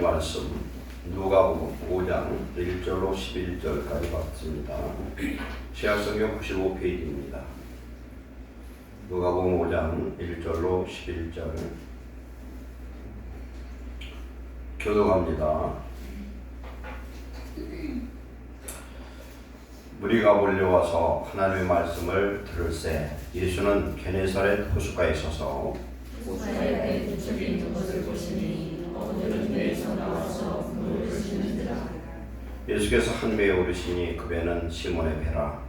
말씀 누가복음 5장 1절로 11절까지 받습니다. 신약성경 95페이지입니다. 누가복음 5장 1절로 11절 교독합니다. 무리가 몰려와서 하나님의 말씀을 들을새 예수는 게네사렛 호숫가에 서서 호숫가에 배 두 척이 있는 것을 보시니 어부들은 배에서 나와서 물을 싣는지라. 예수께서 한 배에 오르시니 그 배는 시몬의 배라.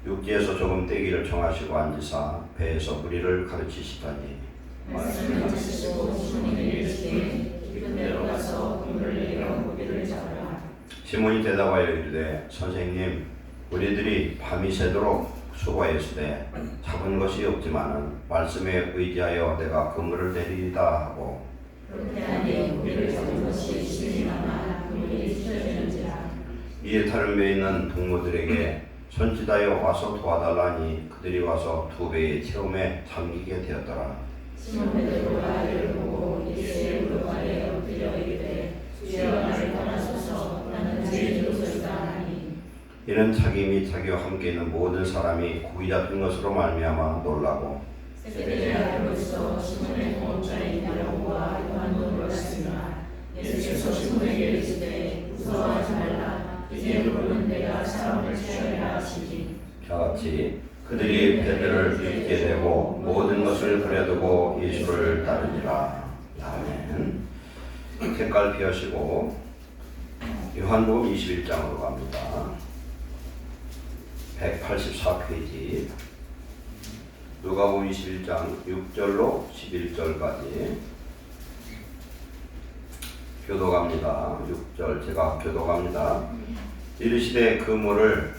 육지에서 조금 떼기를 정하시고 앉으사 배에서 무리를 가르치시더니 말씀을 마치시고 시몬에게 이르시되 깊은 데로 가서 그물을 내려 고기를 잡으라. 시몬이 대답하여 이르되 선생님 우리들이 밤이 새도록 수고하였으되 잡은 것이 없지만은 말씀에 의지하여 내가 그물을 내리다 하고 그렇게 하니 고기를 잡은 것이 심히나마 그물이 찢어지는지라. 이에 다른 배에 있는 동무들에게 손짓하여 와서 도와달라니 그들이 와서 두 배의 체험에 잠기게 되었더라. 시몬 베드로가 이를 보고 예수의 무릎 아래 엎드려 이르되 주여 나를 떠나소서 나는 죄인 되었다 하니 이는 자기 및 자기와 함께 있는 모든 사람이 고기 잡힌 것으로 말미암아 놀라고 세베대아로서 시몬의 공업자인 야고보와 요한도 놀랐으나 예수께서 시몬에게 이르시되 무서워하지 말라 이제부로는 내가 사람을 취하리라 하시니 저같이 그들이 배들을 빚게 되고 모든 것을 버려두고 예수를 따르니라. 아멘. 색깔 피하시고 요한복음 21장으로 갑니다. 184페이지 누가복음 21장 6절로 11절까지 교독합니다. 6절 제가 교독합니다. 이르시되 그물을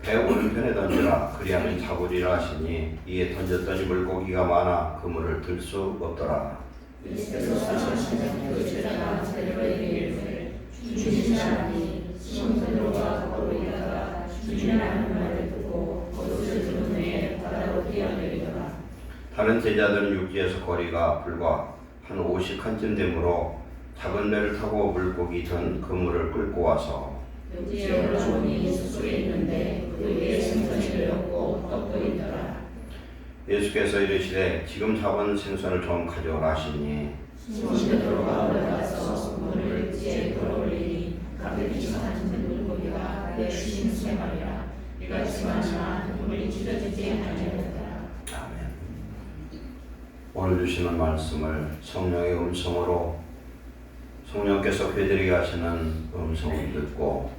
배 오른편에 던지라 그리하면 잡으리라 하시니 이에 던졌더니 물고기가 많아 그물을 들 수 없더라. 예수께서 사시는 그 제자가 베드로에게 이르되 주님이시라니 시몬 베드로가 거기로 있다가 주님이라는 말을 듣고 겉옷을 두른 후에 바다로 뛰어내리더라. 다른 제자들은 육지에서 거리가 불과 한 50칸쯤 되므로 작은 배를 타고 물고기 든 그물을 끌고 와서 육지에 올라오니 숲속에 있는데 그 위에 생선이 들렸고 떡도 있더라. 예수께서 이르시되 지금 잡은 생선을 좀 가져오라 하시니 시몬 베드로가 올라가서 그물을 육지에 끌어올리니 가볍지 않은 물고기가 153마리라. 이같이 많으나 그물이 찢어지지 아니하였더라. 아멘. 오늘 주시는 말씀을 성령의 음성으로 성령께서 베드로에게 하시는 음성을 듣고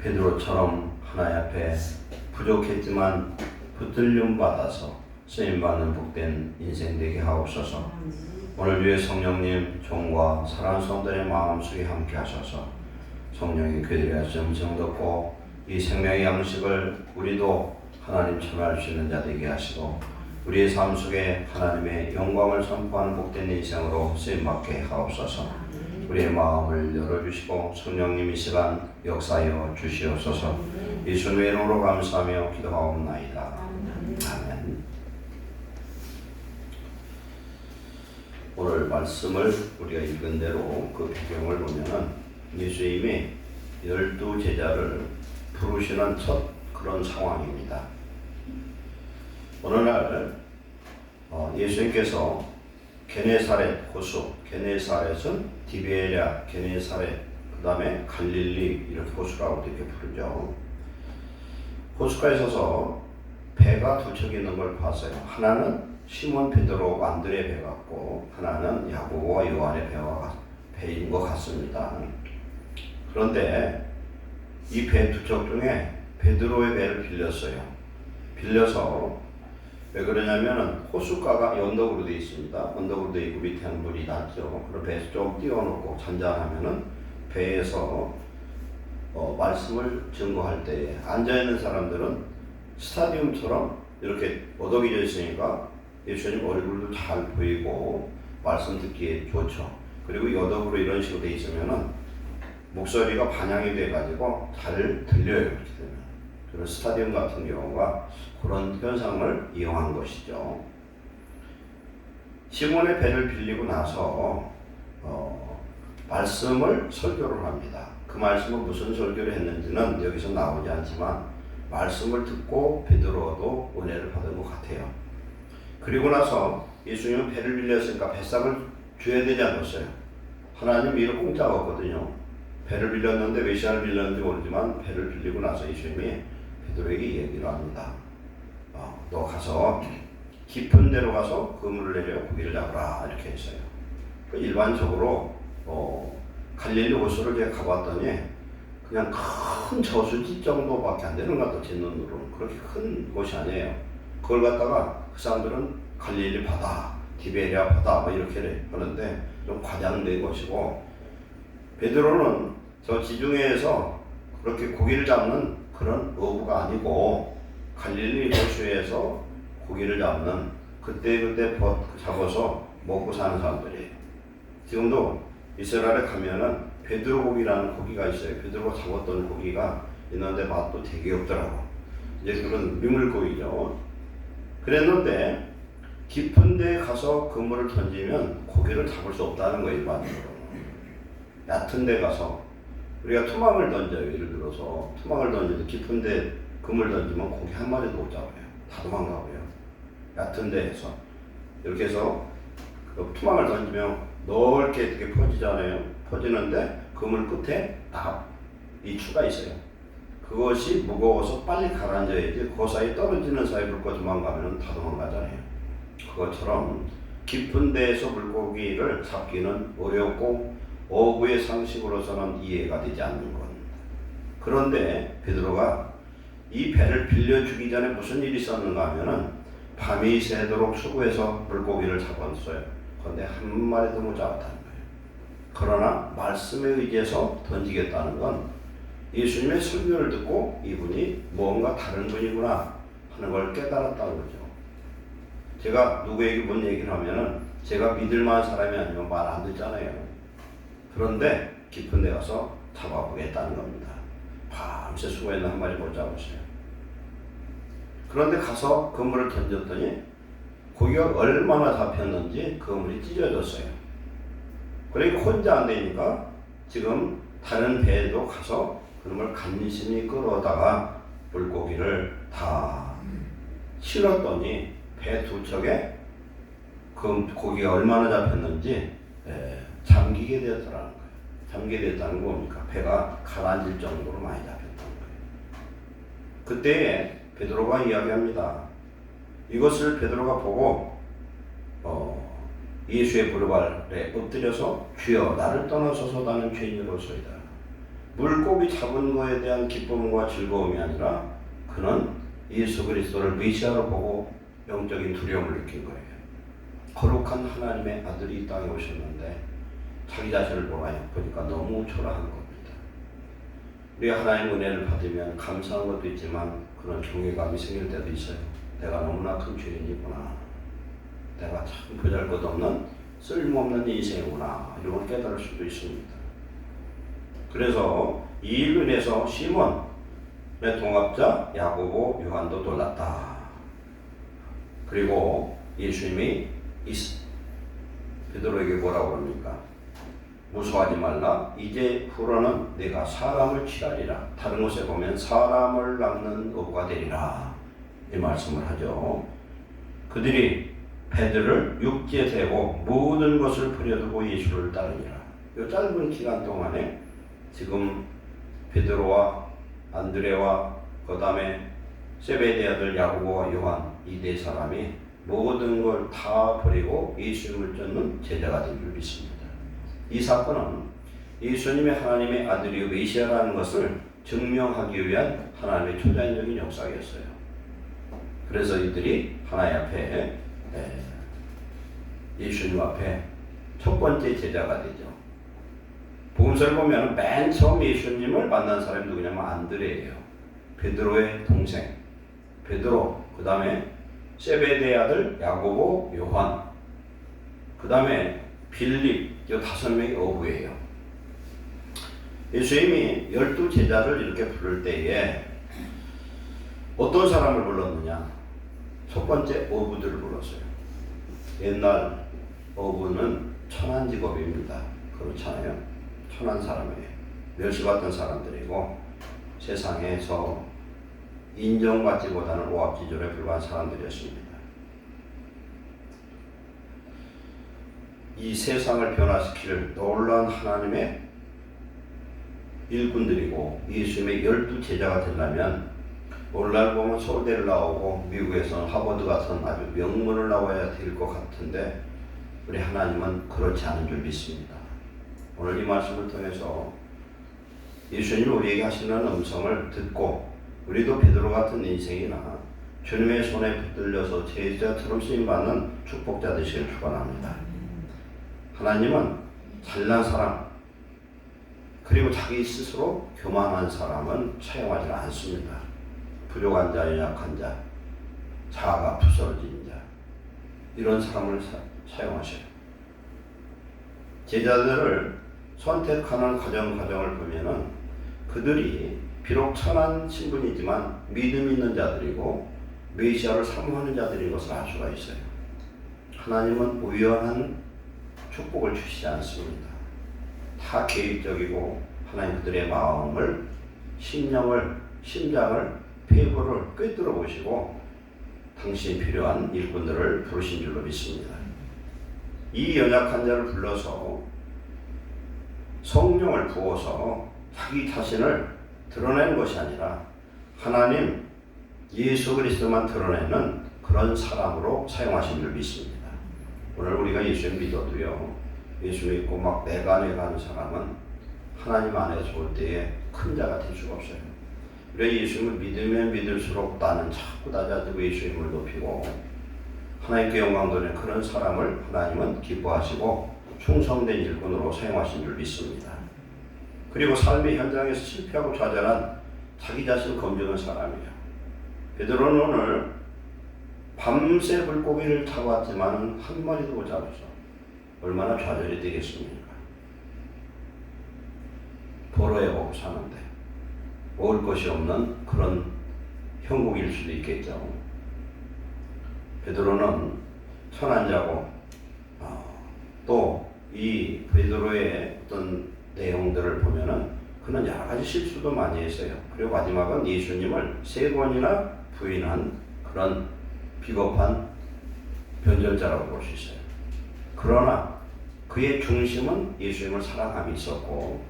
베드로처럼 하나님 앞에 부족했지만 붙들림 받아서 쓰임받는 복된 인생 되게 하옵소서. 오늘 주의 성령님 종과 사랑하는 성도의 마음속에 함께 하셔서 성령이 그들의 음성 듣고 이 생명의 양식을 우리도 하나님 참여할 수 있는 자 되게 하시고 우리의 삶 속에 하나님의 영광을 선포하는 복된 인생으로 쓰임받게 하옵소서. 우리의 마음을 열어주시고 성령님 이 시간 역사하여 주시옵소서. 예수님의 이름으로 감사하며 기도하옵나이다. 아멘. 오늘 말씀을 우리가 읽은 대로 그 배경을 보면은 예수님이 12 제자를 부르시는 첫 그런 상황입니다. 어느 날 예수님께서 게네사렛 호수, 게네사렛은 디베랴, 게네사렛, 그 다음에 갈릴리 이렇게 호수라고 이렇게 부르죠. 호숫가에 서서 배가 두 척 있는 걸 봤어요. 하나는 시몬 베드로 안드레 배 같고 하나는 야고보와 요한의 배인 것 같습니다. 그런데 이 배 두 척 중에 베드로의 배를 빌렸어요. 빌려서 왜 그러냐면은 호숫가가 언덕으로 되어 있습니다. 언덕으로 되어 있고 밑에는 물이 닿죠. 그럼 배에서 좀 띄워놓고 잔잔하면은 배에서 말씀을 증거할 때에 앉아있는 사람들은 스타디움처럼 이렇게 어덕이져 있으니까 예수님 얼굴도 잘 보이고 말씀 듣기에 좋죠. 그리고 여덕으로 이런 식으로 되어 있으면은 목소리가 반영이 돼가지고 잘 들려요. 이렇게 되면. 그런 스타디움 같은 경우가 그런 현상을 이용한 것이죠. 시몬의 배를 빌리고 나서 말씀을 설교를 합니다. 그 말씀은 무슨 설교를 했는지는 여기서 나오지 않지만 말씀을 듣고 베드로도 은혜를 받은 것 같아요. 그리고 나서 예수님은 배를 빌렸으니까 뱃삭을 줘야 되지 않았어요. 하나님 일을 공짜가 없거든요. 배를 빌렸는데 몇 시간을 빌렸는지 모르지만 배를 빌리고 나서 예수님이 베드로에게 얘기를 합니다. 너 가서 깊은 데로 가서 그물을 내려 고기를 잡으라 이렇게 했어요. 일반적으로 갈릴리 호수를 제가 가봤더니 그냥 큰 저수지 정도밖에 안 되는 것 같아요. 제 눈으로는 그렇게 큰 곳이 아니에요. 그걸 갖다가 그 사람들은 갈릴리 바다, 디베리아 바다 뭐 이렇게 하는데 좀 과장된 것이고, 베드로는 저 지중해에서 그렇게 고기를 잡는 그런 어부가 아니고 갈릴리 호수에서 고기를 잡는 그때 잡아서 먹고 사는 사람들이에요. 지금도 이스라엘에 가면은 베드로 고기라는 고기가 있어요. 베드로가 잡았던 고기가 있는데 맛도 되게 없더라고. 이제 그런 미물고기죠. 그랬는데 깊은 데 가서 그물을 던지면 고기를 잡을 수 없다는 거예요. 일반적으로. 얕은 데 가서 우리가 투망을 던져요. 예를 들어서 투망을 던져도 깊은 데 그물 던지면 고기 한 마리도 못 잡아요. 다 도망가고요. 얕은 데에서 이렇게 해서 그 투망을 던지면 넓게 이렇게 퍼지잖아요. 퍼지는데 그물 끝에 딱 이 추가 있어요. 그것이 무거워서 빨리 가라앉아야지 그 사이 떨어지는 사이 물고 도망가면 다 도망가잖아요. 그것처럼 깊은 데에서 물고기를 잡기는 어렵고 어부의 상식으로서는 이해가 되지 않는 겁니다. 그런데 베드로가 이 배를 빌려주기 전에 무슨 일이 있었는가 하면은 밤이 새도록 수고해서 물고기를 잡았어요. 그런데 한 마리도 못 잡았다는 거예요. 그러나 말씀에 의지해서 던지겠다는 건 예수님의 설교를 듣고 이분이 뭔가 다른 분이구나 하는 걸 깨달았다는 거죠. 제가 누구에게 뭔 얘기를 하면은 제가 믿을 만한 사람이 아니면 말 안 듣잖아요. 그런데 깊은 데 가서 잡아보겠다는 겁니다. 밤새 수고했는데 한 마리 못 잡았어요. 그런데 가서 그물을 던졌더니 고기가 얼마나 잡혔는지 그물이 찢어졌어요. 그러니까 혼자 안 되니까 지금 다른 배에도 가서 그놈을 간신히 끌어다가 물고기를 다 실었더니 배 두 척에 그 고기가 얼마나 잡혔는지 잠기게 되었더라는 거예요. 잠기게 됐다는 거 뭡니까? 배가 가라앉을 정도로 많이 잡혔다는 거예요. 그때 베드로가 이야기합니다. 이것을 베드로가 보고 예수의 무릎 아래 엎드려서 주여 나를 떠나소서 나는 죄인으로소이다. 물고기 잡은 것에 대한 기쁨과 즐거움이 아니라 그는 예수 그리스도를 메시아로 보고 영적인 두려움을 느낀 거예요. 거룩한 하나님의 아들이 이 땅에 오셨는데 자기 자신을 보니까 너무 초라한 겁니다. 우리가 하나님의 은혜를 받으면 감사한 것도 있지만 그런 경외감이 생길 때도 있어요. 내가 너무나 큰 죄인이구나. 내가 참 보잘것없는 쓸모없는 인생이구나. 이런 걸 깨달을 수도 있습니다. 그래서 이 일로 인해서 시몬의 동업자 야고보 요한도 놀랐다. 그리고 예수님이 베드로에게 뭐라고 합니까? 무서워하지 말라. 이제 후로는 내가 사람을 취하리라. 다른 곳에 보면 사람을 낚는 어부가 되리라. 이 말씀을 하죠. 그들이 배들을 육지에 대고 모든 것을 버려두고 예수를 따르니라. 이 짧은 기간 동안에 지금 베드로와 안드레와 그 다음에 세베대 아들 야고보와 요한 이 네 사람이 모든 걸 다 버리고 예수님을 쫓는 제자가 된 줄 믿습니다. 이 사건은 예수님이 하나님의 아들이요 메시아라는 것을 증명하기 위한 하나님의 초자연적인 역사였어요. 그래서 이들이 하나님 앞에 예수님 앞에 첫 번째 제자가 되죠. 복음서를 보면 맨 처음 예수님을 만난 사람이 누구냐면 안드레예요. 베드로의 동생 베드로, 그 다음에 세베대 아들 야고보, 요한, 그 다음에 빌립, 이 5명의 어부예요. 예수님이 12제자를 이렇게 부를 때에 어떤 사람을 불렀느냐? 첫 번째 어부들을 불렀어요. 옛날 어부는 천한 직업입니다. 그렇잖아요. 천한 사람이에요. 멸시받던 사람들이고 세상에서 인정받지 못하는 오합지졸에 불과한 사람들이었습니다. 이 세상을 변화시킬 놀라운 하나님의 일꾼들이고 예수님의 12제자가 되려면 오늘날 보면 서울대를 나오고 미국에서는 하버드 같은 아주 명문을 나와야 될 것 같은데 우리 하나님은 그렇지 않은 줄 믿습니다. 오늘 이 말씀을 통해서 예수님이 우리에게 하시는 음성을 듣고 우리도 베드로 같은 인생이나 주님의 손에 붙들려서 제자처럼 쓰임받는 축복자 되시길 축원합니다. 하나님은 잘난 사람 그리고 자기 스스로 교만한 사람은 사용하지 않습니다. 부족한 자, 연약한 자, 자아가 부스러진 자 이런 사람을 사용하셔요. 제자들을 선택하는 과정을 보면은 그들이 비록 천한 신분이지만 믿음 있는 자들이고 메시아를 사모하는 자들인 것을 알 수가 있어요. 하나님은 우연한 축복을 주시지 않습니다. 다 계획적이고 하나님 그들의 마음을, 심령을, 심장을, 폐부를 꿰뚫어 보시고 당신 필요한 일꾼들을 부르신 줄로 믿습니다. 이 연약한 자를 불러서 성령을 부어서 자기 자신을 드러내는 것이 아니라 하나님 예수 그리스도만 드러내는 그런 사람으로 사용하신 줄 믿습니다. 오늘 우리가 예수 믿어도요, 예수 믿고 막 내가 하는 사람은 하나님 안에서 올 때에 큰 자가 될 수가 없어요. 우리가 예수님을 믿으면 믿을수록 나는 자꾸 낮아지고 예수님을 높이고 하나님께 영광 돌리는 그런 사람을 하나님은 기뻐하시고 충성된 일꾼으로 사용하신 줄 믿습니다. 그리고 삶의 현장에서 실패하고 좌절한 자기 자신을 검증한 사람이에요. 베드로는 오늘 밤새 물고기를 잡았지만 한 마리도 못 잡았어. 얼마나 좌절이 되겠습니까? 보러에 보고 사는데 먹을 것이 없는 그런 형국일 수도 있겠죠. 베드로는 천한 자고 또 이 베드로의 어떤 내용들을 보면은 그는 여러 가지 실수도 많이 했어요. 그리고 마지막은 예수님을 3번이나 부인한 그런 비겁한 변절자라고 볼 수 있어요. 그러나 그의 중심은 예수님을 사랑함이 있었고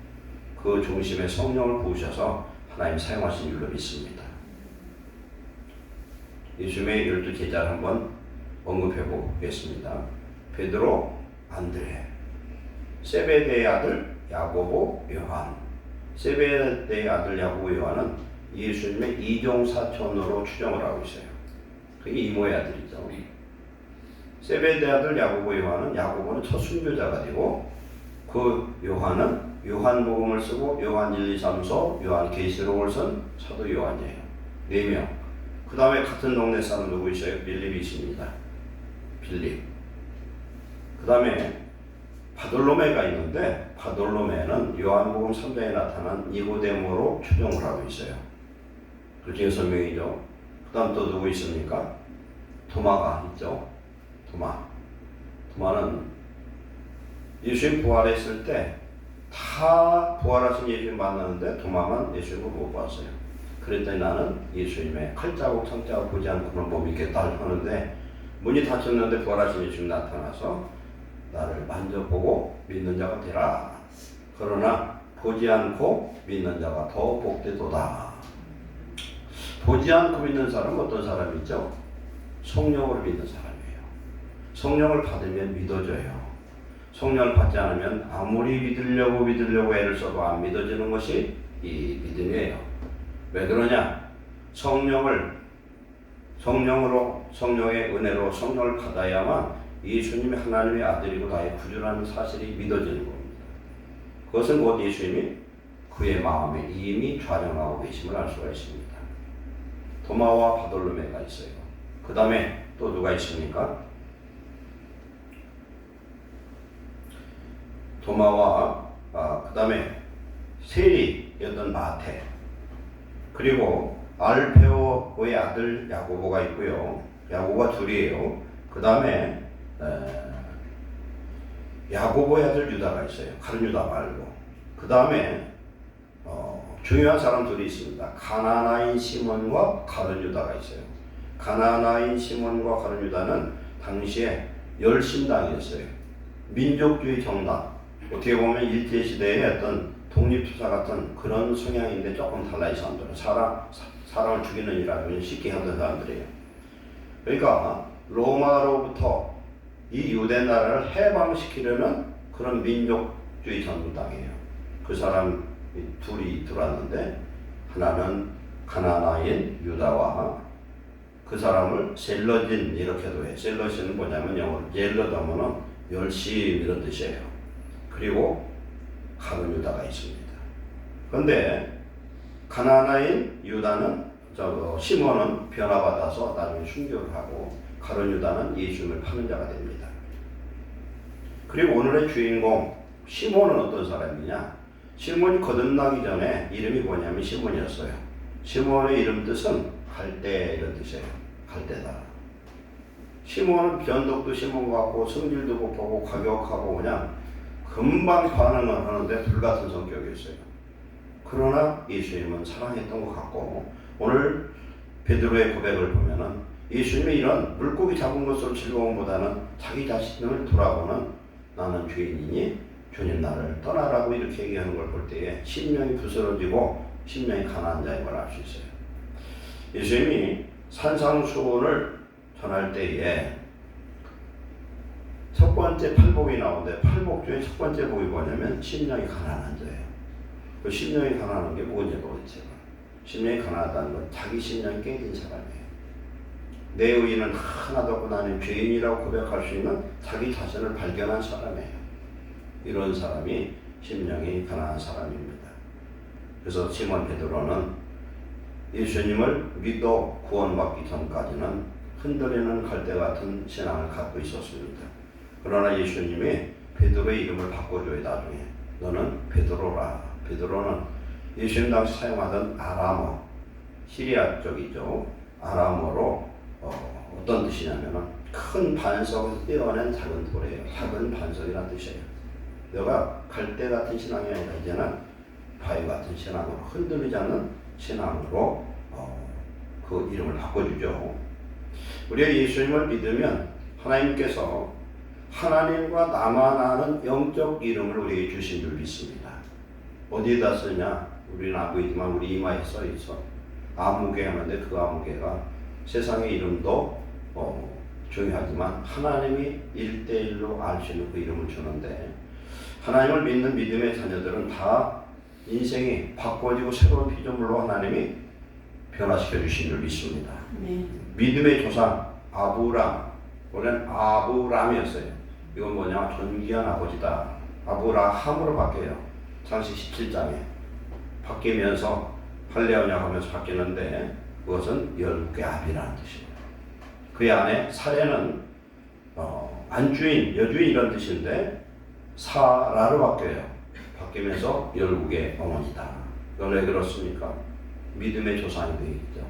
그 중심에 성령을 부으셔서 하나님 사용하신 줄로 믿습니다. 예수님의 12제자를 한번 언급해 보겠습니다. 베드로, 안드레, 세베대의 아들 야고보, 요한. 세베대의 아들 야고보, 요한은 예수님의 이종사촌으로 추정을 하고 있어요. 그게 이모의 아들이죠. 세베대의 아들 야고보, 요한은 야고보는 첫 순교자가 되고 그 요한은 요한복음을 쓰고 요한 1, 2, 3서, 요한 계시록을 쓴 사도 요한이에요. 4명. 그 다음에 같은 동네 사람 누구 있어요? 빌립이 있습니다. 빌립. 그 다음에 바돌로메가 있는데 바돌로메는 요한복음 3장에 나타난 니고데모로 추정을 하고 있어요. 그 중에 설명이죠. 그 다음 또 누구 있습니까? 도마가 있죠. 도마는 예수님 부활했을 때 다 부활하신 예수님 만나는데 도마만 예수님을 못 봤어요. 그랬더니 나는 예수님의 칼자국, 창자국 보지 않고는 못 믿겠다 하는데 문이 닫혔는데 부활하신 예수님 나타나서 나를 만져보고 믿는 자가 되라. 그러나 보지 않고 믿는 자가 더 복되도다. 보지 않고 믿는 사람은 어떤 사람이죠? 성령으로 믿는 사람이에요. 성령을 받으면 믿어져요. 성령을 받지 않으면 아무리 믿으려고 애를 써도 안 믿어지는 것이 이 믿음이에요. 왜 그러냐? 성령의 은혜로 성령을 받아야만 예수님이 하나님의 아들이고 나의 구주라는 사실이 믿어지는 겁니다. 그것은 곧 예수님이 그의 마음에 이미 좌정하고 계심을 알 수가 있습니다. 도마와 바돌로메가 있어요. 그 다음에 또 누가 있습니까? 도마와 그 다음에 세리였던 마태, 그리고 알페오의 아들 야고보가 있고요. 야고보가 둘이에요. 그 다음에 야고보의 아들 유다가 있어요. 가룟 유다 말고. 그 다음에 중요한 사람 둘이 있습니다. 가나나인 시몬과 가룟 유다가 있어요. 가나나인 시몬과 가룟 유다는 당시에 열심당이었어요. 민족주의 정당. 어떻게 보면 일제시대의 어떤 독립투사 같은 그런 성향인데 조금 달라. 이 사람들은 사람을 죽이는 일 아주 쉽게 하던 사람들이에요. 그러니까 로마로부터 이 유대 나라를 해방시키려는 그런 민족주의 정당이에요. 그 사람 둘이 들어왔는데 하나는 가나나인 유다와 그 사람을 셀러진 이렇게도 해요. 셀러진은 뭐냐면 영어로 젤러다면은 열심 이런 뜻이에요. 그리고 가룟 유다가 있습니다. 그런데 가나나인 유다는 시몬은 변화받아서 나중에 순교를 하고 가룟 유다는 예수님을 파는 자가 됩니다. 그리고 오늘의 주인공 시몬은 어떤 사람이냐? 시몬이 거듭나기 전에 이름이 뭐냐면 시몬이었어요. 시몬의 이름 뜻은 갈대 이런 뜻이에요. 갈대다. 시몬은 변덕도 시몬 같고 성질도 급하고 과격하고 그냥 금방 반응을 하는데 불같은 성격이었어요. 그러나 예수님은 사랑했던 것 같고 오늘 베드로의 고백을 보면은 예수님의 이런 물고기 잡은 것으로 즐거움보다는 자기 자신을 돌아보는 나는 죄인이니 주님 나를 떠나라고 이렇게 얘기하는 걸 볼 때에 심령이 부스러지고 심령이 가난한 자인 걸 알 수 있어요. 예수님이 산상수훈을 전할 때에 첫 번째 팔복이 나오는데 팔복 중에 첫 번째 복이 뭐냐면 심령이 가난한 자예요. 그 심령이 가난한 게 뭔지 모르겠지만 심령이 가난하다는 건 자기 심령이 깨진 사람이에요. 내 의인은 하나도 없고 나는 죄인이라고 고백할 수 있는 자기 자신을 발견한 사람이에요. 이런 사람이 심령이 가난한 사람입니다. 그래서 시몬 베드로는 예수님을 믿어 구원받기 전까지는 흔들리는 갈대 같은 신앙을 갖고 있었습니다. 그러나 예수님이 베드로의 이름을 바꿔줘요. 나중에 너는 베드로라. 베드로는 예수님 당시 사용하던 아람어, 시리아 쪽이죠. 아람어로 어떤 뜻이냐면은 큰 반석에서 떼어낸 작은 돌이에요. 작은 반석이라는 뜻이에요. 너가 갈대 같은 신앙이 아니라 이제는 바위 같은 신앙으로 흔들리지 않는 신앙으로 그 이름을 바꿔주죠. 우리가 예수님을 믿으면 하나님께서 하나님과 나만 아는 영적 이름을 우리에게 주신 줄 믿습니다. 어디에다 쓰냐? 우리는 알고 있지만 우리 이마에 써 있어. 아무개 하는데 그 아무개가 세상의 이름도 중요하지만 하나님이 1대1로 알 수 있는 그 이름을 주는데 하나님을 믿는 믿음의 자녀들은 다 인생이 바꿔지고 새로운 피조물로 하나님이 변화시켜 주신 줄 믿습니다. 네. 믿음의 조상 아브람, 원래는 아브람이었어요. 이건 뭐냐? 존귀한 아버지다. 아브라함으로 바뀌어요. 창시 17장에 바뀌면서 할례언약 하면서 바뀌는데 그것은 12개 아비라는 뜻입니다. 그 안에 사례는 안주인, 여주인 이런 뜻인데 사라로 바뀌어요. 바뀌면서 12개 어머니다. 이건 왜 그렇습니까? 믿음의 조상이 되겠죠.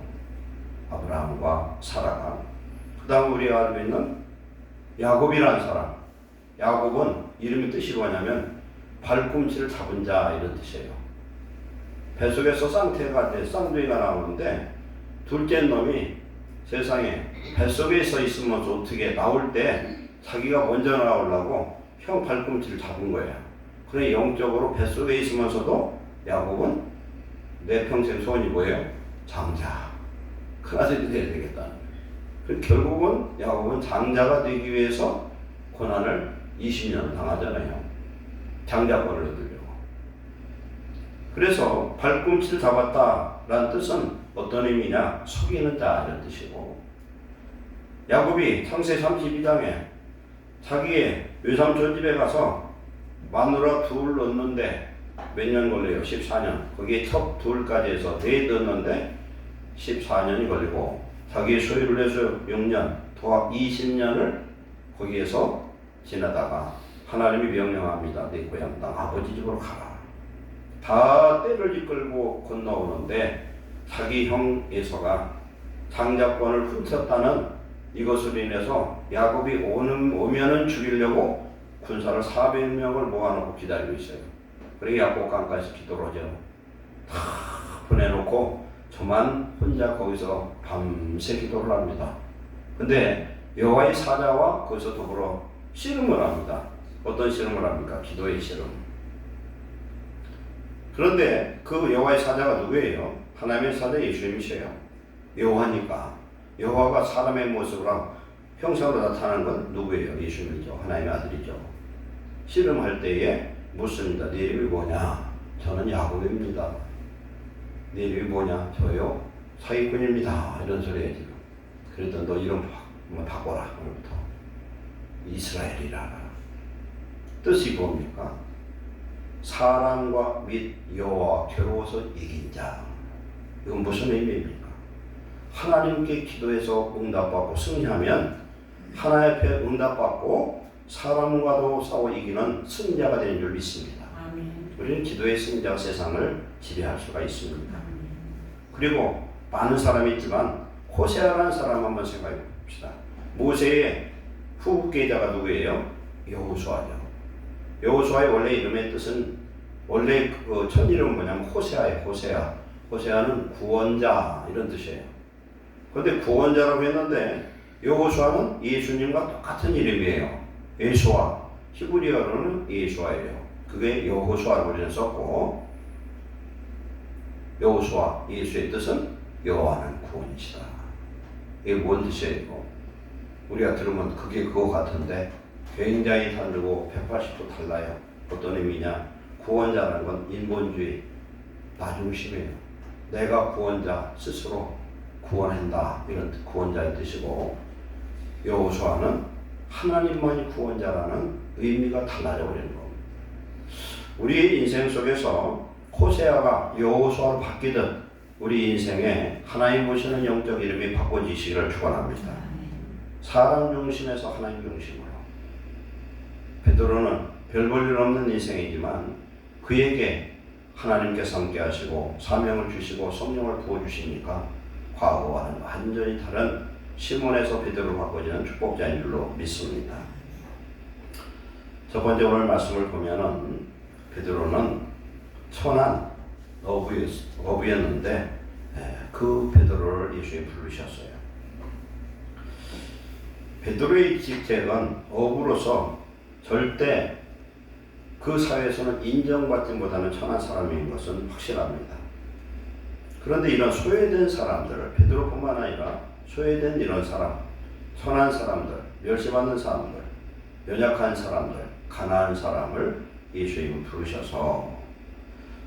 아브라함과 사라가. 그 다음 우리가 알고 있는 야곱이라는 사람. 야곱은 이름의 뜻이 뭐냐면 발꿈치를 잡은 자 이런 뜻이에요. 뱃속에서 쌍태가 돼 쌍둥이가 나오는데 둘째 놈이 세상에 뱃속에 서 있으면서 어떻게 나올 때 자기가 먼저 나오려고 형 발꿈치를 잡은 거예요. 그래 영적으로 뱃속에 있으면서도 야곱은 내 평생 소원이 뭐예요? 장자. 큰아들이 돼야 되겠다. 결국은 야곱은 장자가 되기 위해서 고난을 20년을 당하잖아요. 장자권을 얻으려고. 그래서 발꿈치를 잡았다라는 뜻은 어떤 의미냐? 속이는 자 이런 뜻이고 야곱이 창세 32장에 자기의 외삼촌 집에 가서 마누라 둘 넣는데 몇 년 걸려요? 14년. 거기에 첩 둘까지 해서 넷 넣는데 14년이 걸리고 자기의 소유를 내서 6년, 도합 20년을 거기에서 지나다가 하나님이 명령합니다. 네 고향 땅 아버지 집으로 가라. 다 때를 이끌고 건너오는데 자기 형 에서가 장자권을 훔쳤다는 이것으로 인해서 야곱이 오면은 죽이려고 군사를 400명을 모아놓고 기다리고 있어요. 그리고 약복강가에서 기도를 하죠. 다 보내놓고 저만 혼자 거기서 밤새 기도를 합니다. 근데 여호와의 사자와 거기서 더불어 씨름을 합니다. 어떤 씨름을 합니까? 기도의 씨름. 그런데 그 여호와의 사자가 누구예요? 하나님의 사자 예수님이세요. 여호와니까. 여호와가 사람의 모습으로 형상으로 나타나는 건 누구예요? 예수님이죠. 하나님의 아들이죠. 씨름할 때에 묻습니다. 네 이름이 뭐냐? 저는 야곱입니다. 네 이름이 뭐냐? 저요? 사기꾼입니다. 이런 소리예요 지금. 그랬더니 너 이름 바꿔라. 오늘부터 이스라엘이라. 뜻이 뭡니까? 사랑과 및 여호와 괴로워서 이긴 자. 이건 무슨 의미입니까? 하나님께 기도해서 응답받고 승리하면 하나님 앞에 응답받고 사람과도 싸워 이기는 승자가 되는 줄 믿습니다. 아멘. 우리는 기도의 승자가 세상을 지배할 수가 있습니다. 아멘. 그리고 많은 사람이 있지만 호세아라는 사람 한번 생각해 봅시다. 모세의 후계자가 누구예요? 여호수아죠. 여호수아의 원래 이름의 뜻은 원래 그 첫 이름은 뭐냐면 호세아예요. 호세아. 호세아는 구원자 이런 뜻이에요. 그런데 구원자라고 했는데 여호수아는 예수님과 똑같은 이름이에요. 예수아. 히브리어로는 예수아예요. 그게 여호수아라고 우리는 썼고 여호수아 예수의 뜻은 여호와는 구원이시다. 이게 뭔 뜻이에요? 우리가 들으면 그게 그거 같은데 굉장히 다르고 180도 달라요. 어떤 의미냐? 구원자라는 건 인본주의, 나중심이에요. 내가 구원자 스스로 구원한다 이런 구원자의 뜻이고 여호수아는 하나님만이 구원자라는 의미가 달라져 버리는 겁니다. 우리 인생 속에서 호세아가 여호수아로 바뀌듯 우리 인생에 하나님 보시는 영적 이름이 바꿔지시기를 축원합니다. 사람 중심에서 하나님 중심으로. 베드로는 별 볼 일 없는 인생이지만 그에게 하나님께서 함께 하시고 사명을 주시고 성령을 부어주시니까 과거와는 완전히 다른 시몬에서 베드로로 바꿔지는 축복자인 줄로 믿습니다. 첫 번째 오늘 말씀을 보면은 베드로는 선한 어부였는데 그 베드로를 예수님이 부르셨어요. 베드로의 직책은 어부로서 절대 그 사회에서는 인정받지 못하는 천한 사람인 것은 확실합니다. 그런데 이런 소외된 사람들, 베드로뿐만 아니라 소외된 이런 사람, 천한 사람들, 멸시받는 사람들, 연약한 사람들, 가난한 사람을 예수님은 부르셔서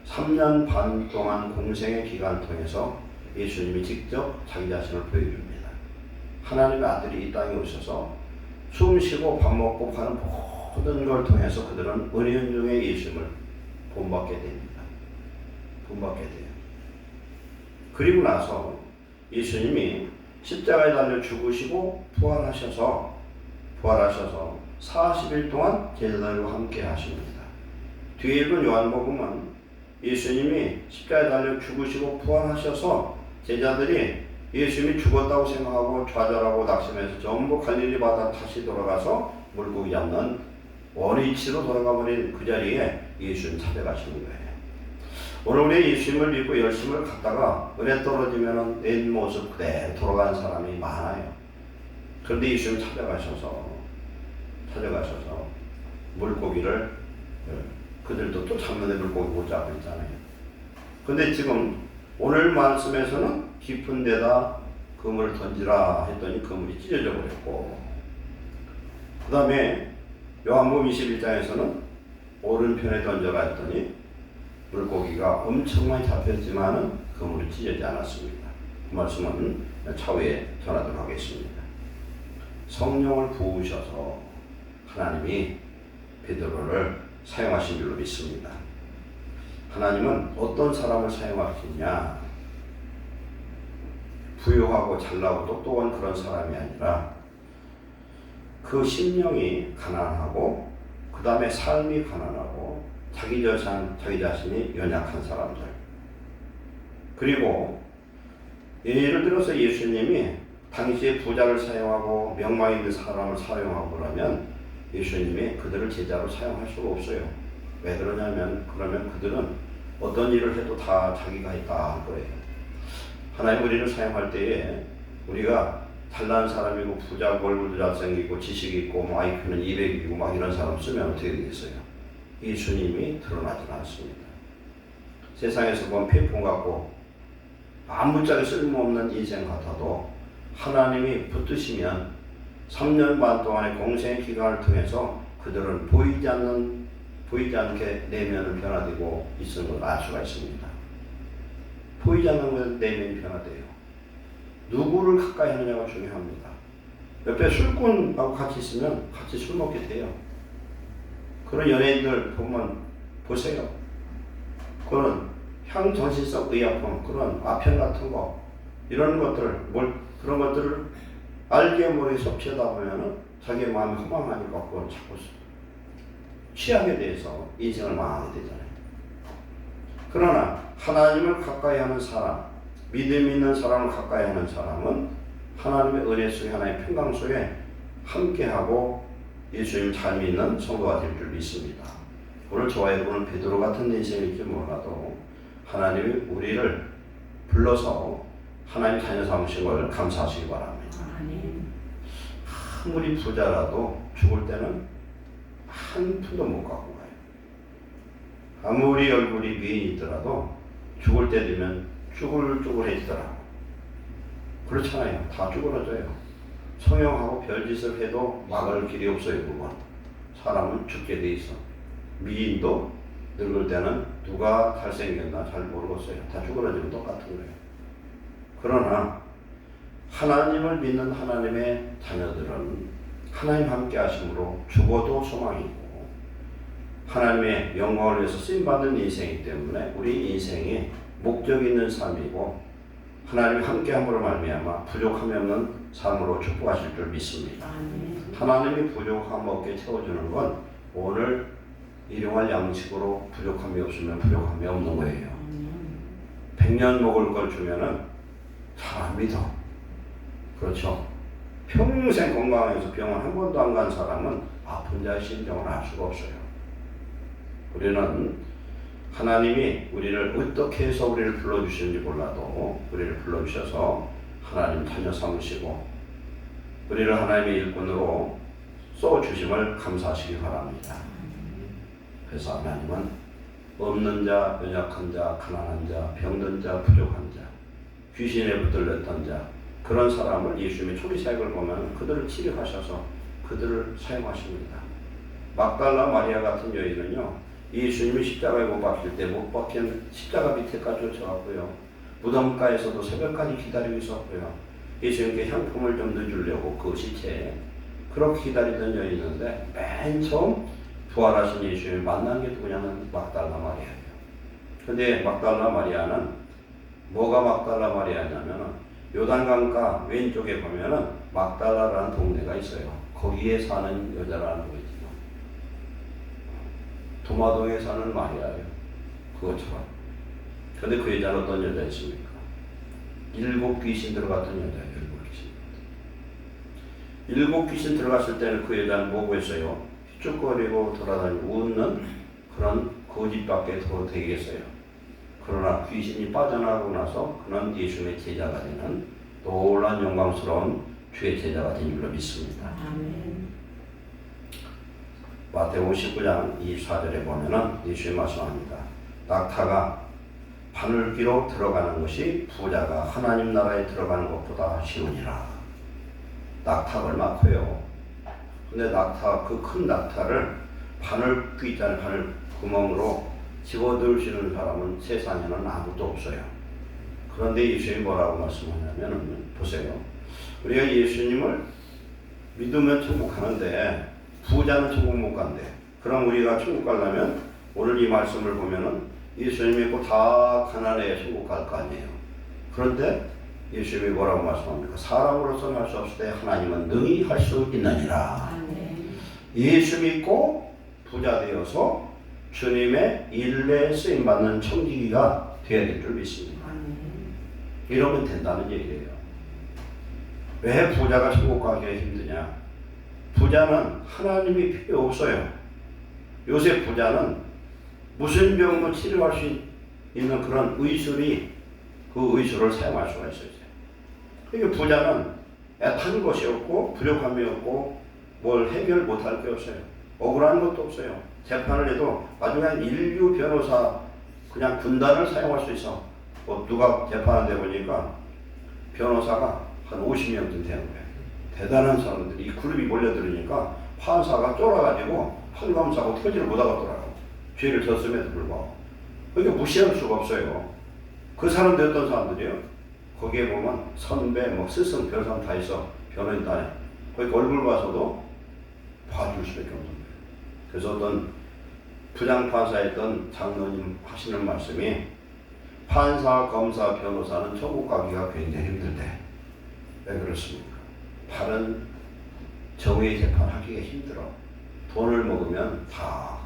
3년 반 동안 공생의 기간을 통해서 예수님이 직접 자기 자신을 보여줍니다. 하나님의 아들이 이 땅에 오셔서 숨 쉬고 밥 먹고 하는 모든 걸 통해서 그들은 은연중에 예수님을 본받게 됩니다. 본받게 돼요. 그리고 나서 예수님이 십자가에 달려 죽으시고 부활하셔서 40일 동안 제자들과 함께 하십니다. 뒤에 읽은 요한복음은 예수님이 십자가에 달려 죽으시고 부활하셔서 제자들이 예수님이 죽었다고 생각하고 좌절하고 낙심해서 전부 갈릴리 바다 다시 돌아가서 물고기 잡는 원위치로 돌아가버린 그 자리에 예수님 찾아가시는 거예요. 오늘 우리 예수님을 믿고 열심을 갖다가 은혜 떨어지면 내 모습 그대로 돌아가는 사람이 많아요. 그런데 예수님 찾아가셔서 물고기를 그들도 또 잡는데 물고기 못 잡고 있잖아요. 근데 지금 오늘 말씀에서는 깊은 데다 그물을 던지라 했더니 그물이 찢어져 버렸고, 그 다음에 요한복음 21장에서는 오른편에 던져라 했더니 물고기가 엄청 많이 잡혔지만은 그물이 찢어지지 않았습니다. 그 말씀은 차후에 전하도록 하겠습니다. 성령을 부으셔서 하나님이 베드로를 사용하신 줄로 믿습니다. 하나님은 어떤 사람을 사용하시냐? 부유하고 잘나고 똑똑한 그런 사람이 아니라 그 심령이 가난하고 그 다음에 삶이 가난하고 자기 자신이 연약한 사람들. 그리고 예를 들어서 예수님이 당시에 부자를 사용하고 명망 있는 사람을 사용하고 그러면 예수님이 그들을 제자로 사용할 수가 없어요. 왜 그러냐면 그러면 그들은 어떤 일을 해도 다 자기가 했다 할 거예요. 하나님 우리를 사용할 때에 우리가 잘난 사람이고 부자고 얼굴도 잘생기고 지식이 있고 뭐 IQ는 200이고 막 이런 사람 쓰면 어떻게 되겠어요? 예수님이 드러나지는 않습니다. 세상에서 본 폐품 같고 아무짝에 쓸모없는 인생 같아도 하나님이 붙드시면 3년 반 동안의 공생 기간을 통해서 그들은 보이지 않게 내면은 변화되고 있는 걸 알 수가 있습니다. 보이지 않는 것 내면이 변화돼요. 누구를 가까이 하느냐가 중요합니다. 옆에 술꾼하고 같이 있으면 같이 술 먹게 돼요. 그런 연예인들 보면 보세요. 그런 향정신성 의약품, 그런 아편 같은 거, 이런 것들, 그런 것들을 알게 모르게 섭취하다 보면은 자기의 마음이 허망하니까 그걸 자꾸 취하게 돼서 인생을 망하게 되잖아요. 그러나 하나님을 가까이 하는 사람, 믿음 있는 사람을 가까이 하는 사람은 하나님의 은혜 속에 하나님의 평강 속에 함께하고 예수님 잘 믿는 성도가 될 줄 믿습니다. 오늘 저와 여러분은 베드로 같은 인생일지 몰라도 하나님이 우리를 불러서 하나님 자녀 삼으신 걸 감사하시기 바랍니다. 아무리 부자라도 죽을 때는 한 푼도 못 갖고 가요. 아무리 얼굴이 미인이더라도 죽을 때 되면 쭈글쭈글해지더라고. 그렇잖아요. 다 쭈그러져요. 성형하고 별짓을 해도 막을 길이 없어요. 그건 사람은 죽게 돼 있어. 미인도 늙을 때는 누가 잘생겼나 잘 모르겠어요. 다 쭈그러지면 똑같은 거예요. 그러나 하나님을 믿는 하나님의 자녀들은 하나님 함께 하심으로 죽어도 소망이고 하나님의 영광을 위해서 쓰임받는 인생이기 때문에 우리 인생이 목적 있는 삶이고 하나님 함께 함으로 말미암아 부족함이 없는 삶으로 축복하실 줄 믿습니다. 하나님이 부족함 없게 채워주는 건 오늘 일용할 양식으로 부족함이 없으면 부족함이 없는 거예요. 100년 먹을 걸 주면은 잘 안 믿어. 그렇죠? 평생 건강해서 병원 한 번도 안 간 사람은 아픈 자의 심정을 알 수가 없어요. 우리는 하나님이 우리를 어떻게 해서 우리를 불러주시는지 몰라도 우리를 불러주셔서 하나님 자녀 삼으시고 우리를 하나님의 일꾼으로 쏘주심을 감사하시기 바랍니다. 그래서 하나님은 없는 자, 연약한 자, 가난한 자, 병든 자, 부족한 자, 귀신에 붙들렸던 자 그런 사람을 예수님의 초기 사역을 보면 그들을 치료하셔서 그들을 사용하십니다. 막달라 마리아 같은 여인은요. 예수님이 십자가에 못 박힐 때 못 박힌 십자가 밑에까지 쫓아갔고요. 무덤가에서도 새벽까지 기다리고 있었고요. 예수님께 향품을 좀 넣어주려고 그 시체에 그렇게 기다리던 여인인데 맨 처음 부활하신 예수님을 만난 게 누구냐면 막달라 마리아예요. 근데 막달라 마리아는 뭐가 막달라 마리아냐면 요단강가 왼쪽에 보면은 막달라라는 동네가 있어요. 거기에 사는 여자라는 거죠. 도마동에 사는 마리아예요. 그것처럼. 근데 그 여자는 어떤 여자였습니까? 7 귀신 들어갔던 여자예요. 7 귀신. 7 귀신 들어갔을 때는 그 여자는 뭐고 했어요? 휘쭉거리고 돌아다니고 웃는 그런 거짓밖에 더 되겠어요. 그러나 귀신이 빠져나가고 나서 그는 예수님의 제자가 되는 놀라운 영광스러운 주의 제자가 된 줄로 믿습니다. 아멘. 마태복음 19장 24절에 보면은 예수님 말씀합니다. 낙타가 바늘귀로 들어가는 것이 부자가 하나님 나라에 들어가는 것보다 쉬우니라. 낙타가 얼마 커요. 근데 낙타, 그 큰 낙타를 바늘귀 있잖아요. 바늘 구멍으로 집어넣을 수 있는 사람은 세상에는 아무도 없어요. 그런데 예수님이 뭐라고 말씀하냐면 보세요. 우리가 예수님을 믿으면 천국 가는데 부자는 천국 못 간대. 그럼 우리가 천국 가려면 오늘 이 말씀을 보면은 예수님이 믿고 다 가난해야 천국 갈 거 아니에요. 그런데 예수님이 뭐라고 말씀합니까? 사람으로서는 할 수 없을 때 하나님은 능히 할 수 있느니라. 예수 믿고 부자 되어서 주님의 일에 쓰임받는 청지기가 되어야 될 줄 믿습니다. 이러면 된다는 얘기예요. 왜 부자가 천국 가기가 힘드냐? 부자는 하나님이 필요 없어요. 요새 부자는 무슨 병도 치료할 수 있는 그런 의술이 그 의술을 사용할 수가 있어요. 그러니까 부자는 애타는 것이 없고 부족함이 없고 뭘 해결 못할 게 없어요. 억울한 것도 없어요. 재판을 해도 아주 그냥 인류 변호사 그냥 군단을 사용할 수 있어. 뭐 누가 재판하는데 보니까 변호사가 한 50명쯤 되는 거예요. 대단한 사람들이 이 그룹이 몰려들으니까 판사가 쫄아가지고 판검사하고 터지를 못하겠더라고. 죄를 졌음에도 불구하고. 그러니까 무시할 수가 없어요. 그 사람들 어떤 사람들이요? 거기에 보면 선배, 뭐 스승, 별상 다 있어. 변호인단에. 거기 얼굴 봐서도 봐줄 수밖에 없는 거예요. 그래서 어떤 부장판사였던 장로님 하시는 말씀이 판사, 검사, 변호사는 천국 가기가 굉장히 힘들대. 왜 그렇습니까? 바른 정의 재판하기가 힘들어. 돈을 먹으면 다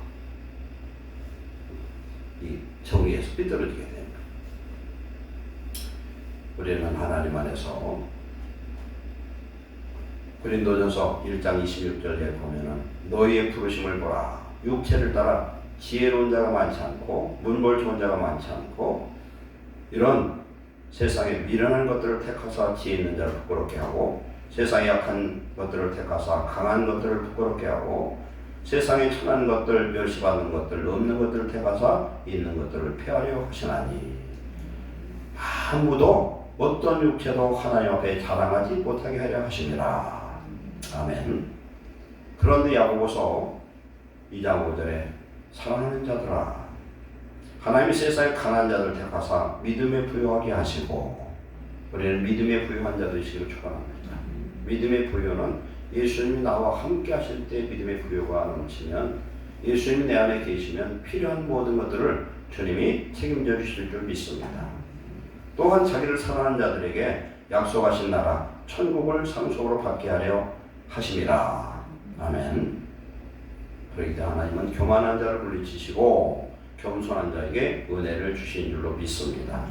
이 정의에서 삐뚤어지게 됩니다. 우리는 하나님 안에서 고린도전서 1장 26절에 보면은 너희의 부르심을 보라. 육체를 따라 지혜로운 자가 많지 않고 문벌 좋은 자가 많지 않고 이런 세상에 미련한 것들을 택하사 지혜 있는 자를 부끄럽게 하고 세상에 약한 것들을 택하사 강한 것들을 부끄럽게 하고 세상에 천한 것들, 멸시받는 것들, 없는 것들을 택하사 있는 것들을 폐하려 하시나니 아무도 어떤 육체도 하나님 앞에 자랑하지 못하게 하려 하시니라. 아멘. 그런데 야고보서 2장 5절에 사랑하는 자들아 하나님이 세상에 강한 자들 택하사 믿음에 부유하게 하시고 우리는 믿음에 부유한 자들이시기를 축원합니다. 믿음의 부유는 예수님이 나와 함께 하실 때 믿음의 부유가 넘치면 예수님이 내 안에 계시면 필요한 모든 것들을 주님이 책임져 주실 줄 믿습니다. 또한 자기를 사랑하는 자들에게 약속하신 나라 천국을 상속으로 받게 하려 하심이라. 아멘. 그러기 때문에 하나님은 교만한 자를 물리치시고 겸손한 자에게 은혜를 주신 줄로 믿습니다.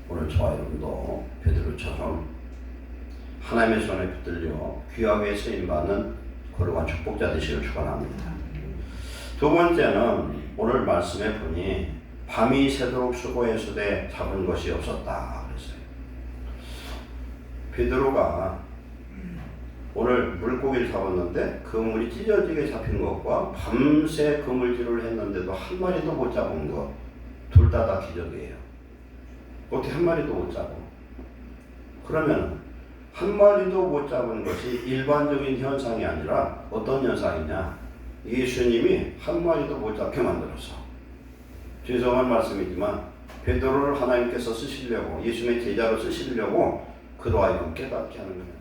오늘 저와 여러분도 베드로처럼 하나님의 손에 붙들려 귀하게 쓰임받는 거룩한 축복자 되시길 축원합니다. 두 번째는 오늘 말씀에 보니 밤이 새도록 수고해서되 잡은 것이 없었다 그랬어요. 베드로가 오늘 물고기를 잡았는데 그물이 찢어지게 잡힌 것과 밤새 그물질을 했는데도 한 마리도 못 잡은 것 둘 다 기적이에요. 어떻게 한 마리도 못 잡고 그러면 한 마리도 못 잡은 것이 일반적인 현상이 아니라 어떤 현상이냐? 예수님이 한 마리도 못 잡게 만들었어. 죄송한 말씀이지만 베드로를 하나님께서 쓰시려고 예수님의 제자로 쓰시려고 그로 하여금 깨닫게 하는 거예요.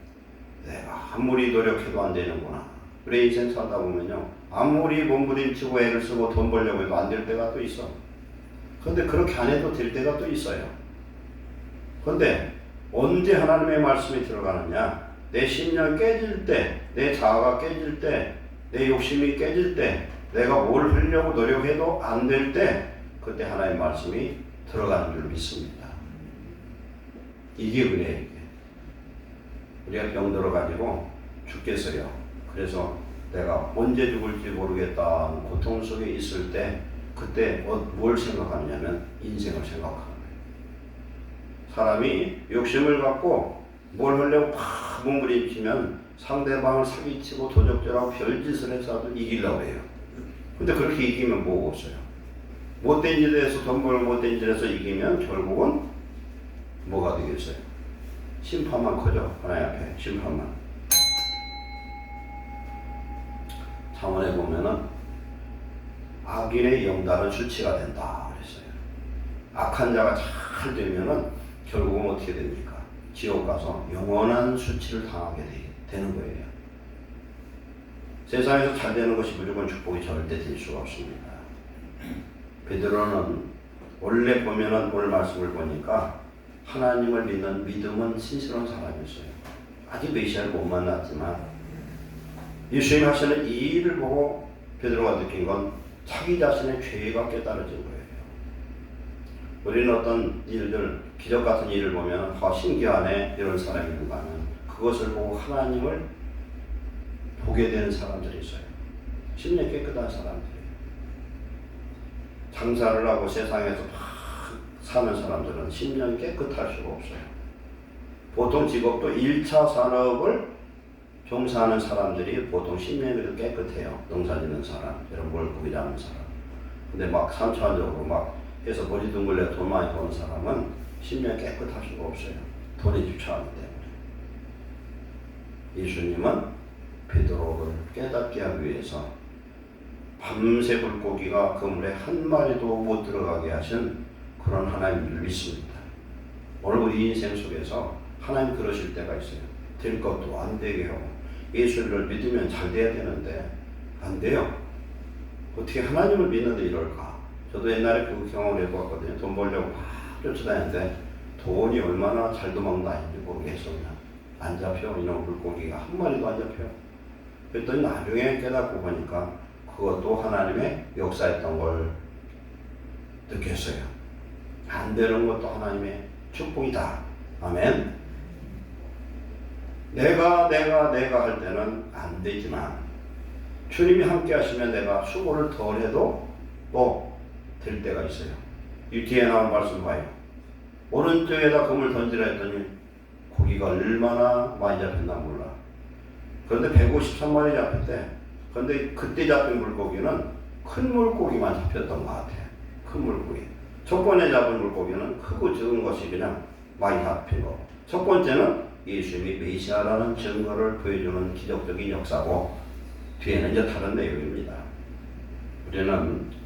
내가 아무리 노력해도 안 되는구나. 우리 인생 살다 보면요. 아무리 몸부림치고 애를 쓰고 돈 벌려고 해도 안 될 때가 또 있어. 그런데 그렇게 안 해도 될 때가 또 있어요. 그런데 언제 하나님의 말씀이 들어가느냐? 내 신념이 깨질 때, 내 자아가 깨질 때, 내 욕심이 깨질 때, 내가 뭘 하려고 노력해도 안 될 때, 그때 하나님의 말씀이 들어가는 줄 믿습니다. 이게 은혜예요. 이게. 우리가 병들어가지고 죽겠어요. 그래서 내가 언제 죽을지 모르겠다는 고통 속에 있을 때, 그때 뭘 생각하느냐면 인생을 생각하는 거예요. 사람이 욕심을 갖고 뭘 하려고 팍 몸부림치면 상대방을 사기치고 도적질하고 별짓을 해서도 이기려고 해요. 근데 그렇게 이기면 뭐가 없어요. 못된 짓에서 돈 벌고 못된 짓에서 이기면 결국은 뭐가 되겠어요? 심판만 커져. 하나님 앞에 심판만. 창원에 보면은 악인의 영달은 수치가 된다 그랬어요. 악한 자가 잘 되면은 결국은 어떻게 됩니까? 지옥 가서 영원한 수치를 당하게 되는 거예요. 세상에서 잘 되는 것이 무조건 축복이 절대 될 수가 없습니다. 베드로는 원래 보면은 오늘 말씀을 보니까 하나님을 믿는 믿음은 신실한 사람이었어요. 아직 메시아를 못 만났지만 예수님 하시는 이 일을 보고 베드로가 느낀 건 자기 자신의 죄가 깨달아진 거예요. 우리는 어떤 일들, 기적 같은 일을 보면 신기하네 이런 사람이 있는가 하면 그것을 보고 하나님을 보게 되는 사람들이 있어요. 심령 깨끗한 사람들이. 장사를 하고 세상에서 막 사는 사람들은 심령이 깨끗할 수가 없어요. 보통 직업도 1차 산업을 종사하는 사람들이 보통 심령이 깨끗해요. 농사 짓는 사람, 이런 물고기 잡는 사람. 근데 막 3차원적으로 막 해서 머리 둥글려 돈 많이 버는 사람은 심령이 깨끗할 수가 없어요. 돈에 집착하기 때문에. 예수님은 베드로를 깨닫게 하기 위해서 밤새 물고기가 그 물에 한 마리도 못 들어가게 하신 그런 하나님을 믿습니다. 오늘 우리 인생 속에서 하나님 그러실 때가 있어요. 될 것도 안 되게 하고 예수를 믿으면 잘 돼야 되는데 안 돼요. 어떻게 하나님을 믿는데 이럴까? 저도 옛날에 그 경험을 해보았거든요. 돈 벌려고 막 쫓아다녔는데 돈이 얼마나 잘 도망다니는지 모르겠어. 그냥 안 잡혀. 이놈 물고기가 한 마리도 안 잡혀. 그랬더니 나중에 깨닫고 보니까 그것도 하나님의 역사였던 걸 느꼈어요. 안 되는 것도 하나님의 축복이다. 아멘. 내가 할 때는 안 되지만 주님이 함께 하시면 내가 수고를 덜 해도 또 될 때가 있어요. 이 뒤에 나온 말씀 봐요. 오른쪽에다 금을 던지라 했더니 고기가 얼마나 많이 잡혔나 몰라. 그런데 153마리 잡혔대. 그런데 그때 잡힌 물고기는 큰 물고기만 잡혔던 것 같아. 큰 물고기. 첫 번째 잡은 물고기는 크고 적은 것이 그냥 많이 잡힌 거. 첫 번째는 예수님이 메시아라는 증거를 보여주는 기적적인 역사고, 뒤에는 이제 다른 내용입니다. 우리는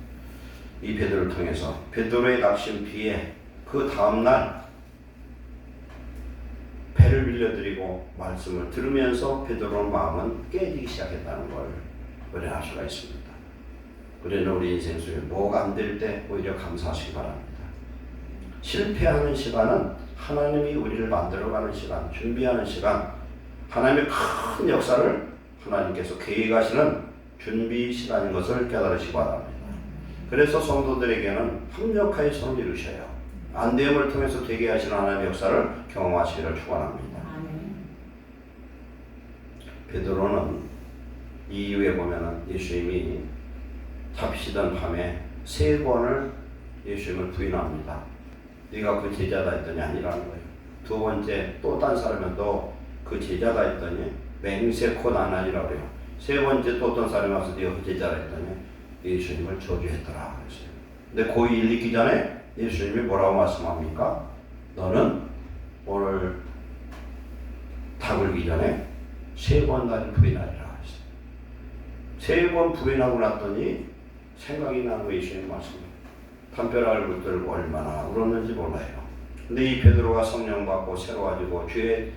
이 베드로를 통해서 베드로의 낙심 뒤에 그 다음날 배를 빌려드리고 말씀을 들으면서 베드로의 마음은 깨지기 시작했다는 걸 우리는 알 수가 있습니다. 우리는 우리 인생 속에 뭐가 안 될 때 오히려 감사하시기 바랍니다. 실패하는 시간은 하나님이 우리를 만들어가는 시간, 준비하는 시간, 하나님의 큰 역사를 하나님께서 계획하시는 준비 시간인 것을 깨달으시기 바랍니다. 그래서 성도들에게는 합력하여서 이루셔요. 안됨을 통해서 되게 하시는 하나님의 역사를 경험하시기를 축원합니다. 베드로는 이 이후에 보면은 예수님이 잡히시던 밤에 3번을 예수님을 부인합니다. 네가 그 제자다 했더니 아니라는 거예요. 두 번째 또 딴 사람은 너 그 제자다 했더니 맹세코 난 아니라고 그래요. 세 번째 또 어떤 사람이 와서 네가 그 제자라 했더니 예수님을 저주했더라 그랬어요. 근데 그 일 있기 전에 예수님이 뭐라고 말씀합니까? 너는 오늘 닭을기 전에 3번 나를 부인하리라 했어요. 3번 부인하고 났더니 생각이 나는 거 예수님 말씀. 담벼락을 붙들고 얼마나 울었는지 몰라요. 근데 이 베드로가 성령 받고 새로워지고 주의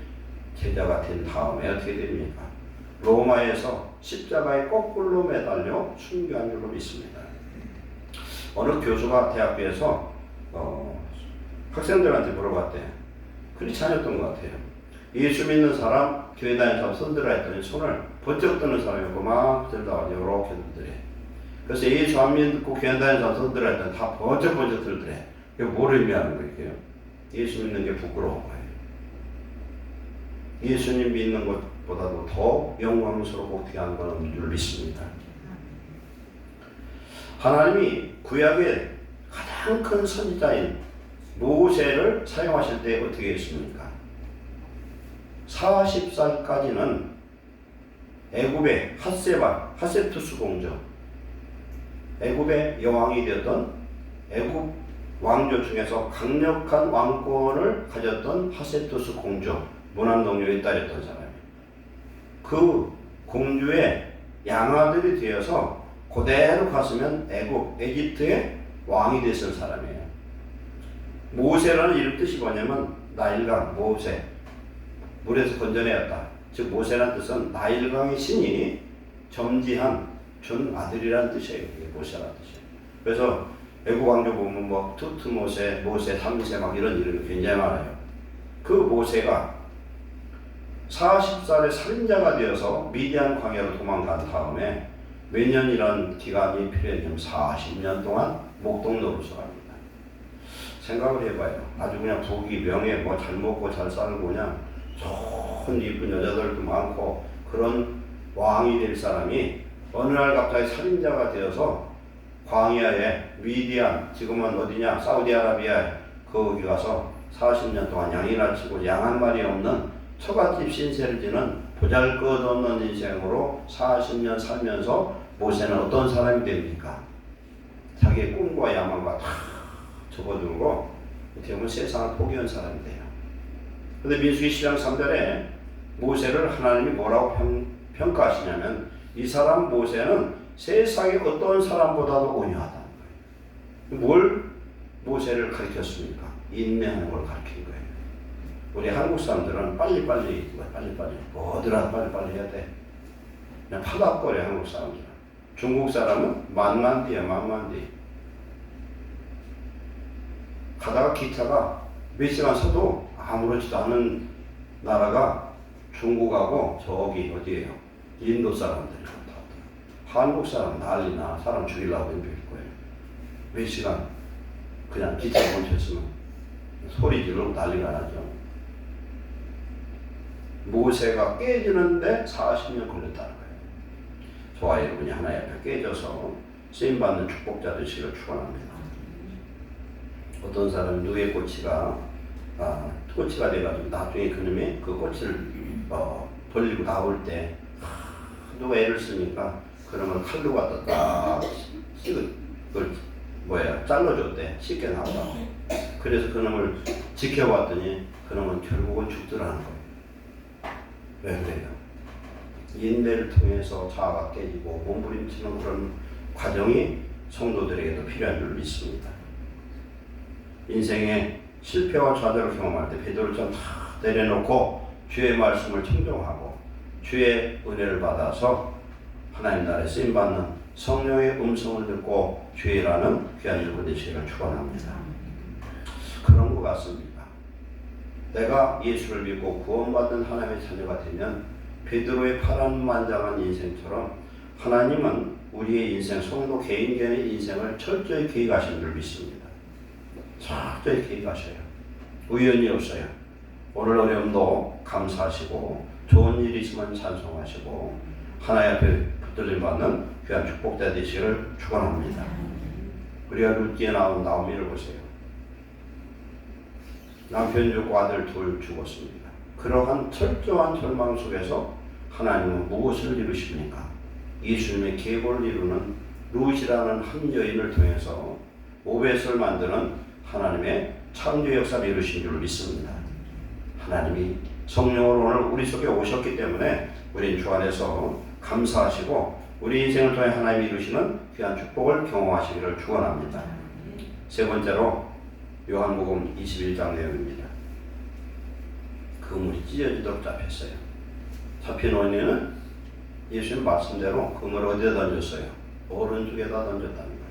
제자가 된 다음에 어떻게 됩니까? 로마에서 십자가에 거꾸로 매달려 순교한 줄로 믿습니다. 어느 교수가 대학교에서 학생들한테 물어봤대. 그렇지 않았던 것 같아요. 예수 믿는 사람 교회 다니는 사람 손들어 했더니 손을 번쩍 드는 사람이 막 들다가 이렇게 들더래. 그래서 예수 안 믿고 교회 다니는 사람 손들어 했더니 다 번쩍 들더래. 이게 뭘 의미하는 거예요? 예수 믿는 게 부끄러운 거예요. 예수님 믿는 것보다도 더 영광스럽고 귀한 건 없는 줄 믿습니다. 하나님이 구약의 가장 큰 선지자인 모세를 사용하실 때 어떻게 했습니까? 40살까지는 애굽의 하세투스 공주, 애굽의 여왕이 되었던 애굽 왕조 중에서 강력한 왕권을 가졌던 하세투스 공주, 모난동료의 딸이었던 사람이에요. 그 공주의 양아들이 되어서 그대로 갔으면 에집트의 왕이 됐을 사람이에요. 모세라는 이름 뜻이 뭐냐면 나일강, 모세, 물에서 건져내었다. 즉 모세라는 뜻은 나일강의 신이 점지한 준 아들이라는 뜻이에요. 이게 모세라는 뜻이에요. 그래서 애굽 왕조 보면 뭐 투트모세, 모세, 삼세 막 이런 이름이 굉장히 많아요. 그 모세가 40살의 살인자가 되어서 미디안 광야로 도망간 다음에 몇 년이라는 기간이 필요했냐면 40년 동안 목동 노릇을 합니다. 생각을 해봐요. 아주 그냥 부귀 명예 잘 먹고 잘 살고 그냥 좋은 이쁜 여자들도 많고 그런 왕이 될 사람이 어느 날 갑자기 살인자가 되어서 광야에 미디안, 지금은 어디냐, 사우디아라비아 거기 가서 40년 동안 양이나 치고 양 한 마리 없는 처갓집 신세를 지는 보잘것없는 인생으로 40년 살면서 모세는 어떤 사람이 됩니까? 자기의 꿈과 야망과 다 접어들고 어떻게 보면 세상을 포기한 사람이 돼요. 그런데 민수기 10장 3절에 모세를 하나님이 뭐라고 평가하시냐면 이 사람 모세는 세상의 어떤 사람보다도 온유하다는 거예요. 뭘 모세를 가르쳤습니까? 인내하는 걸 가르친 거예요. 우리 한국 사람들은 빨리빨리 뭐더라도 빨리빨리 해야 돼. 그냥 파닥거려 한국 사람들은. 중국 사람은 만만디야 만만디. 가다가 기차가 몇 시간 서도 아무렇지도 않은 나라가 중국하고 저기 어디예요? 인도 사람들이고 한국 사람 난리나 사람 죽이려고 덤빌 거예요. 몇 시간 그냥 기차 멈췄으면 소리 지르고 난리가 나죠. 모세가 깨지는데 40년 걸렸다는 거예요. 저와 여러분이 하나님 앞에 깨져서 쓰임받는 축복자 되시기를 축원합니다. 어떤 사람은 누에 꼬치가 꼬치가 돼가지고 나중에 그놈이 그 꼬치를 벌리고 나올 때 누가 애를 쓰니까 그놈을 칼로 갖다 딱 그걸 잘라줬대. 쉽게 나오라고. 그래서 그놈을 지켜봤더니 그놈은 결국은 죽더라는 거예요. 왜 그래요? 인내를 통해서 자아가 깨지고 몸부림치는 그런 과정이 성도들에게도 필요한 줄 믿습니다. 인생의 실패와 좌절을 경험할 때 베드로처럼 다 내려놓고 주의 말씀을 청종하고 주의 은혜를 받아서 하나님 나라에 쓰임받는 성령의 음성을 듣고 주의 일하는 귀한 일꾼 되시기를 축원합니다. 그런 것 같습니다. 내가 예수를 믿고 구원받는 하나님의 자녀가 되면 베드로의 파란만장한 인생처럼 하나님은 우리의 인생, 성도 개인의 인생을 철저히 계획하시는 줄 믿습니다. 철저히 계획하셔요. 우연이 없어요. 오늘 어려움도 감사하시고 좋은 일이 있으면 찬송하시고 하나님 앞에 붙들림 받는 귀한 축복자 되시기를 축원합니다. 우리가 룻기에 나온 나오미를 보세요. 남편 죽고 아들 둘 죽었습니다. 그러한 철저한 절망 속에서 하나님은 무엇을 이루십니까? 예수님의 계보를 이루는 룻이라는 한 여인을 통해서 오벳을 만드는 하나님의 창조 역사를 이루신 줄 믿습니다. 하나님이 성령으로 오늘 우리 속에 오셨기 때문에 우리 주 안에서 감사하시고 우리 인생을 통해 하나님이 이루시는 귀한 축복을 경험하시기를 축원합니다. 세 번째로 요한복음 21장 내용입니다. 그물이 찢어지도록 잡혔어요. 잡힌 원인은 예수님 말씀대로 그물을 어디다 던졌어요? 오른쪽에다 던졌다는 거예요.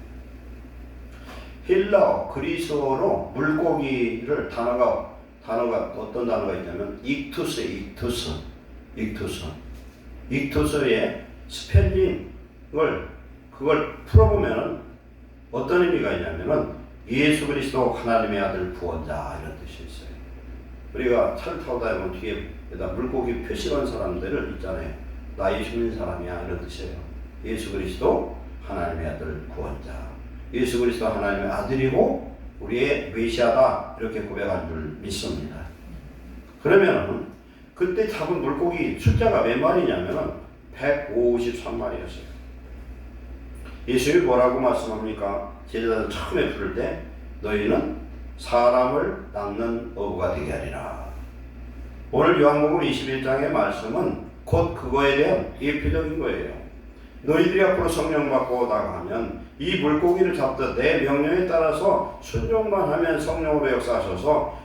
힐라어 그리스어로 물고기를 단어가 어떤 단어가 있냐면 익투스의 스펠링을 그걸 풀어보면은 어떤 의미가 있냐면은 예수 그리스도 하나님의 아들 구원자 이런 뜻이 있어요. 우리가 차를 타고 다니면 뒤에다 물고기 표시한 사람들을 있잖아요. 나 예수 믿는 사람이야 이런 뜻이에요. 예수 그리스도 하나님의 아들 구원자. 예수 그리스도 하나님의 아들이고 우리의 메시아다 이렇게 고백한 줄 믿습니다. 그러면은 그때 잡은 물고기 숫자가 몇 마리냐면은 153마리였어요. 예수님이 뭐라고 말씀합니까? 제자들 처음에 부를 때 너희는 사람을 낚는 어부가 되게 하리라. 오늘 요한복음 21장의 말씀은 곧 그거에 대한 예표적인 거예요. 너희들이 앞으로 성령 받고 나가면 이 물고기를 잡듯 내 명령에 따라서 순종만 하면 성령으로 역사하셔서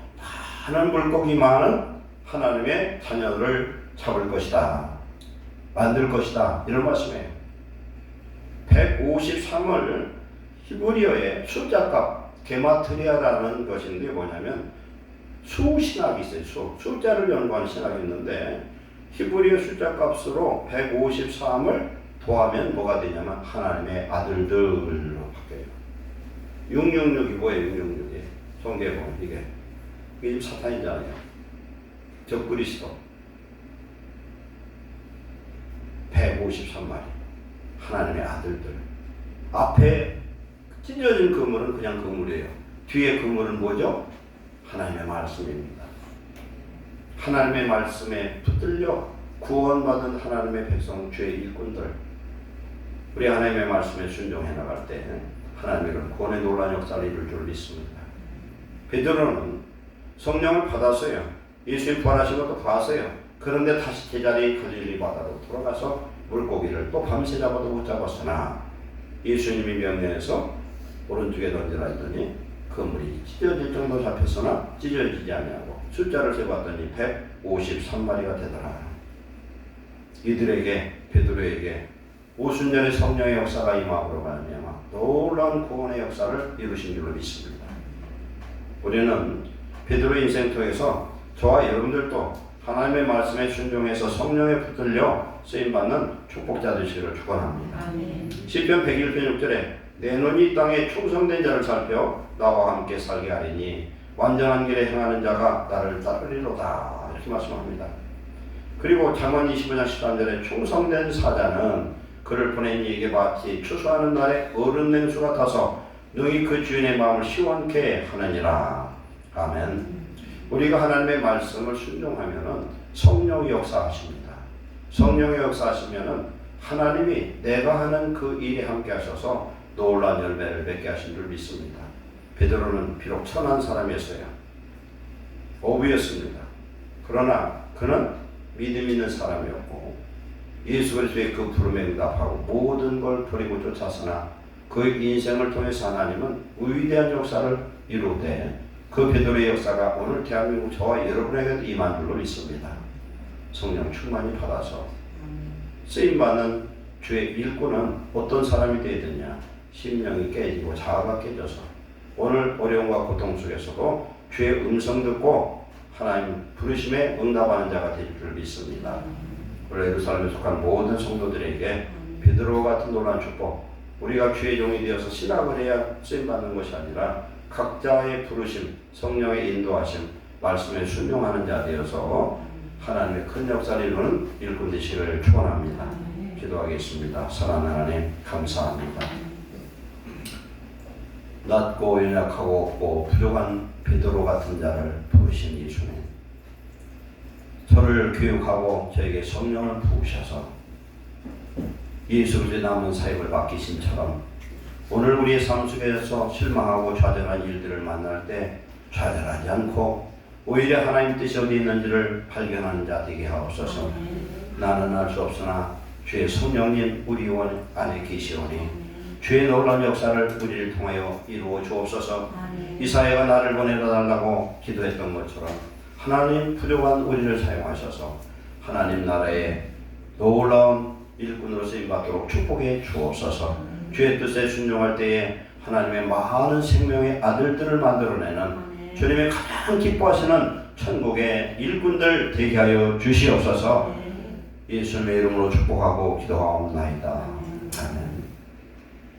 많은 물고기 많은 하나님의 자녀들을 잡을 것이다. 만들 것이다. 이런 말씀이에요. 153을 히브리어의 숫자값 게마트리아라는 것인데 뭐냐면 수신학이 있어요. 숫자를 연구하는 신학이 있는데 히브리어 숫자값으로 153을 더하면 뭐가 되냐면 하나님의 아들들로 바뀌어요. 666이 뭐예요? 666이 성경에 이게 지금 사탄이잖아요. 적 그리스도. 153마리 하나님의 아들들. 앞에 찢어진 그물은 그냥 그물이에요. 뒤에 그물은 뭐죠? 하나님의 말씀입니다. 하나님의 말씀에 붙들려 구원받은 하나님의 백성, 주의 일꾼들, 우리 하나님의 말씀에 순종해 나갈 때 하나님은 구원의 놀라운 역사를 이룰 줄 믿습니다. 베드로는 성령을 받았어요. 예수님 부활하신 것도 봤어요. 그런데 다시 제자리 갈릴리 바다로 돌아가서 물고기를 또 밤새 잡아도 못 잡았으나 예수님이 명령해서 오른쪽에 던지라 했더니 그물이 찢어질 정도 잡혔으나 찢어지지 아니하고 숫자를 세봤더니 153마리가 되더라. 이들에게, 베드로에게 오순절의 성령의 역사가 임함으로 말미암아 놀라운 구원의 역사를 이루신 줄로 믿습니다. 우리는 베드로의 인생통에서 저와 여러분들도 하나님의 말씀에 순종해서 성령에 붙들려 쓰임받는 축복자 되시기를 축원합니다. 시편 101편 6절에 내 눈이 땅에 충성된 자를 살펴 나와 함께 살게 하리니 완전한 길에 행하는 자가 나를 따르리로다, 이렇게 말씀합니다. 그리고 잠언 25장 13절에 충성된 사자는 그를 보낸 이에게 마치 추수하는 날에 어른 냉수 같아서 능히 그 주인의 마음을 시원케 하느니라. 아멘. 우리가 하나님의 말씀을 순종하면은 성령이 역사하십니다. 성령이 역사하시면은 하나님이 내가 하는 그 일에 함께 하셔서 놀라운 열매를 맺게 하신 줄 믿습니다. 베드로는 비록 천한 사람이었어요. 어부였습니다. 그러나 그는 믿음 있는 사람이었고 예수 그리스도의 그 부름에 응답하고 모든 걸 버리고 쫓았으나 그 인생을 통해서 하나님은 위대한 역사를 이루되 그 베드로의 역사가 오늘 대한민국 저와 여러분에게도 임한 줄로 믿습니다. 성령 충만히 받아서 쓰임받는 주의 일꾼은 어떤 사람이 되어야 되냐? 심령이 깨지고 자아가 깨져서 오늘 어려움과 고통 속에서도 주의 음성 듣고 하나님 부르심에 응답하는 자가 될 줄 믿습니다. 오늘 예루살렘에 속한 모든 성도들에게 베드로 같은 놀라운 축복, 우리가 주의 종이 되어서 신학을 해야 쓰임받는 것이 아니라 각자의 부르심, 성령의 인도하심, 말씀에 순종하는 자 되어서 하나님의 큰 역사를 이루는 일꾼 되시기를 축원합니다. 기도하겠습니다. 사랑하는 하나님 감사합니다. 낮고 연약하고 없고 부족한 베드로 같은 자를 부르신 예수님, 저를 교육하고 저에게 성령을 부으셔서 예수 그리스도의 남은 사역을 맡기신처럼 오늘 우리의 삶 속에서 실망하고 좌절한 일들을 만날 때 좌절하지 않고 오히려 하나님 뜻이 어디 있는지를 발견하는 자 되게 하옵소서. 나는 알 수 없으나 주의 성령님 우리 안에 계시오니 주의 놀라운 역사를 우리를 통하여 이루어 주옵소서. 이사야가 나를 보내려 달라고 기도했던 것처럼 하나님 부족한 우리를 사용하셔서 하나님 나라의 놀라운 일꾼으로 쓰임받도록 축복해 주옵소서. 주의 뜻에 순종할 때에 하나님의 많은 생명의 아들들을 만들어내는 주님의 가장 기뻐하시는 천국의 일꾼들 되게 하여 주시옵소서. 예수님의 이름으로 축복하고 기도하옵나이다.